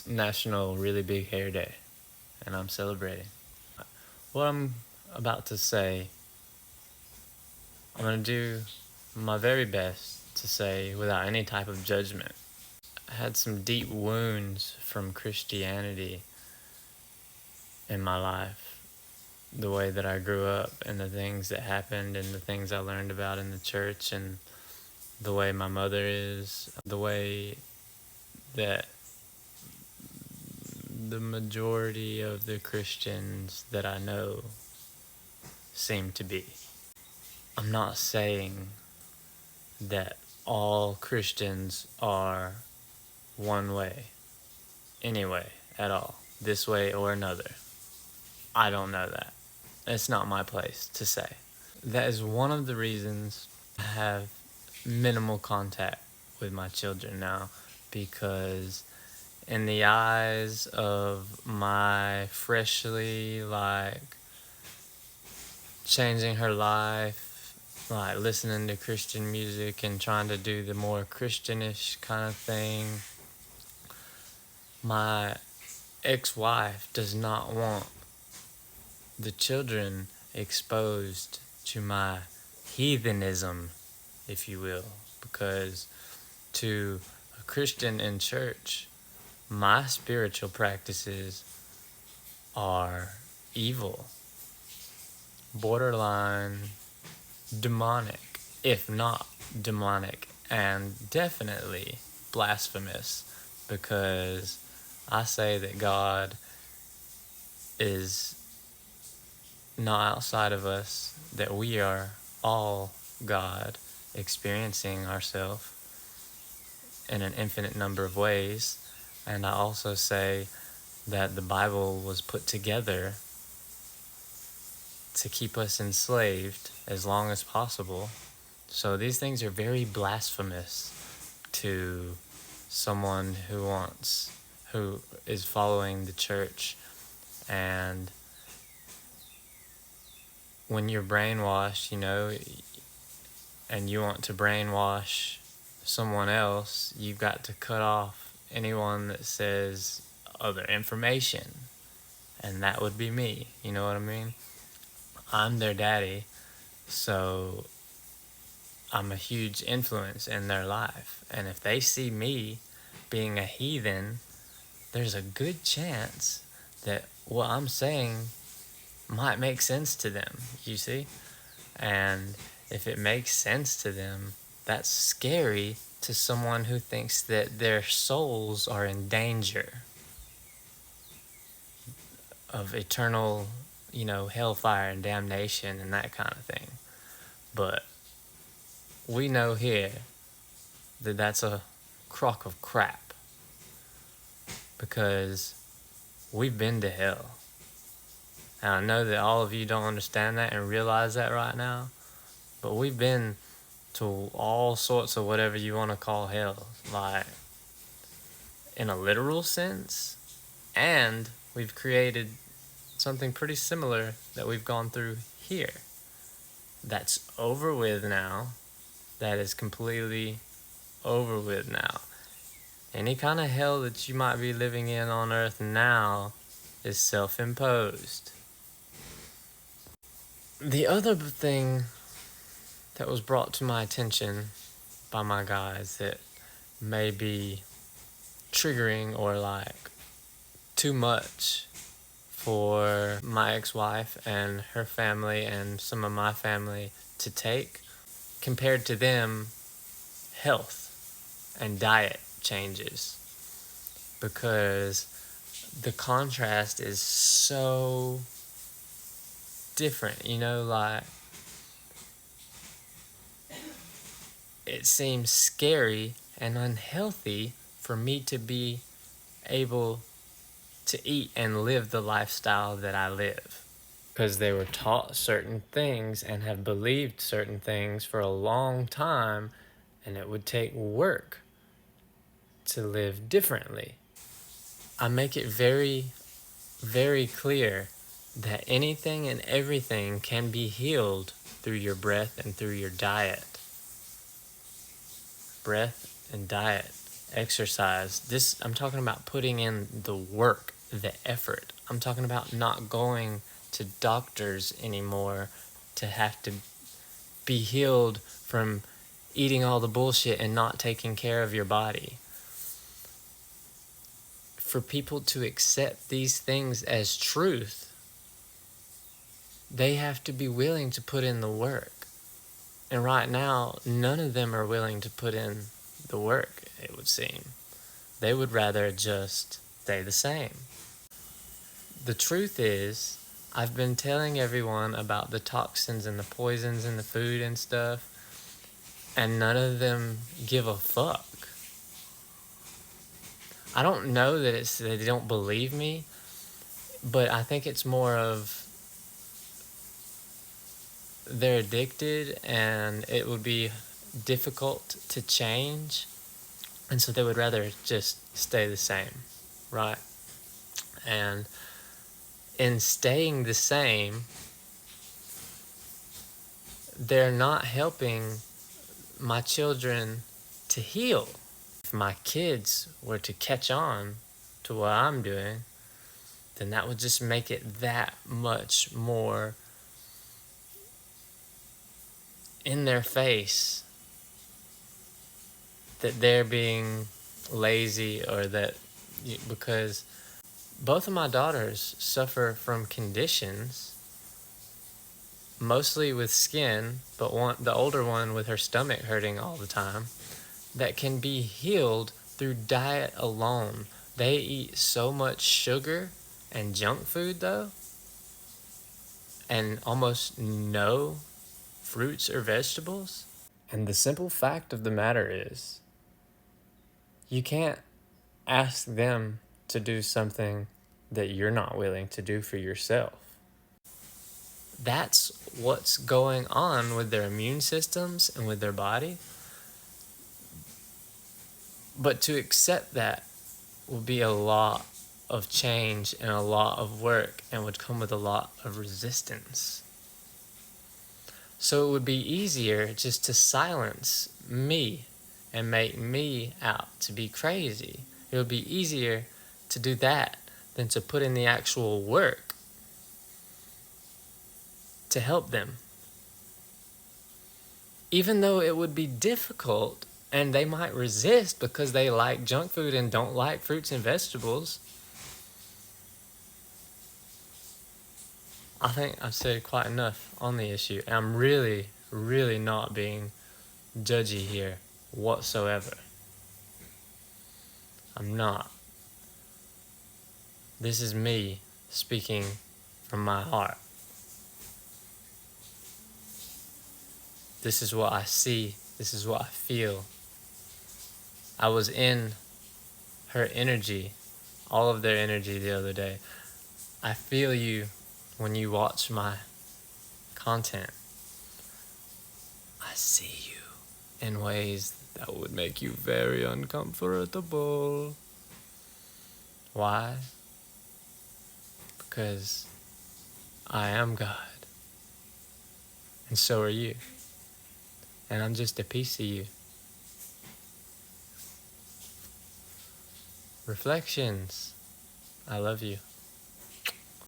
National Really Big Hair Day, and I'm celebrating. What I'm about to say, I'm going to do my very best to say without any type of judgment. I had some deep wounds from Christianity in my life. The way that I grew up, and the things that happened, and the things I learned about in the church, and the way my mother is, the way that the majority of the Christians that I know seem to be. I'm not saying that all Christians are one way, anyway, at all, this way or another. I don't know that. It's not my place to say. That is one of the reasons I have minimal contact with my children now, because in the eyes of my freshly, changing her life, listening to Christian music and trying to do the more Christianish kind of thing, my ex-wife does not want the children exposed to my heathenism, if you will, because to a Christian in church, my spiritual practices are evil, borderline demonic, if not demonic, and definitely blasphemous, because I say that God is not outside of us, that we are all God, experiencing ourselves in an infinite number of ways. And I also say that the Bible was put together to keep us enslaved as long as possible. So these things are very blasphemous to someone who is following the church. And when you're brainwashed, and you want to brainwash someone else, you've got to cut off anyone that says other information. And that would be me, you know what I mean? I'm their daddy, so I'm a huge influence in their life. And if they see me being a heathen, there's a good chance that what I'm saying might make sense to them, you see? And if it makes sense to them, that's scary to someone who thinks that their souls are in danger of eternal, hellfire and damnation and that kind of thing. But we know here that that's a crock of crap, because we've been to hell. And I know that all of you don't understand that and realize that right now, but we've been to all sorts of whatever you want to call hell, in a literal sense, and we've created something pretty similar that we've gone through here. That's over with now. That is completely over with now. Any kind of hell that you might be living in on earth now is self-imposed. The other thing that was brought to my attention by my guys that may be triggering or too much for my ex-wife and her family and some of my family to take, compared to them, health and diet changes, because the contrast is so different, it seems scary and unhealthy for me to be able to eat and live the lifestyle that I live, because they were taught certain things and have believed certain things for a long time, and it would take work to live differently. I make it very, very clear that anything and everything can be healed through your breath and through your diet. Breath and diet. exercise. I'm talking about putting in the work, the effort. I'm talking about not going to doctors anymore to have to be healed from eating all the bullshit and not taking care of your body. For people to accept these things as truth, they have to be willing to put in the work. And right now, none of them are willing to put in the work, it would seem. They would rather just stay the same. The truth is, I've been telling everyone about the toxins and the poisons in the food and stuff, and none of them give a fuck. I don't know that it's that they don't believe me, but I think it's more of they're addicted and it would be difficult to change, and so they would rather just stay the same, right? And in staying the same, they're not helping my children to heal. If my kids were to catch on to what I'm doing, then that would just make it that much more in their face that they're being lazy, or that because both of my daughters suffer from conditions, mostly with skin, but the older one with her stomach hurting all the time, that can be healed through diet alone. They eat so much sugar and junk food though, and almost no fruits or vegetables. And the simple fact of the matter is, you can't ask them to do something that you're not willing to do for yourself. That's what's going on with their immune systems and with their body. But to accept that will be a lot of change and a lot of work, and would come with a lot of resistance. So it would be easier just to silence me and make me out to be crazy. It would be easier to do that than to put in the actual work to help them. Even though it would be difficult and they might resist because they like junk food and don't like fruits and vegetables. I think I've said quite enough on the issue. I'm really, really not being judgy here whatsoever. I'm not. This is me speaking from my heart. This is what I see. This is what I feel. I was in her energy, all of their energy the other day. I feel you when you watch my content. I see you in ways that would make you very uncomfortable. Why? Because I am God. And so are you. And I'm just a piece of you. Reflections. I love you.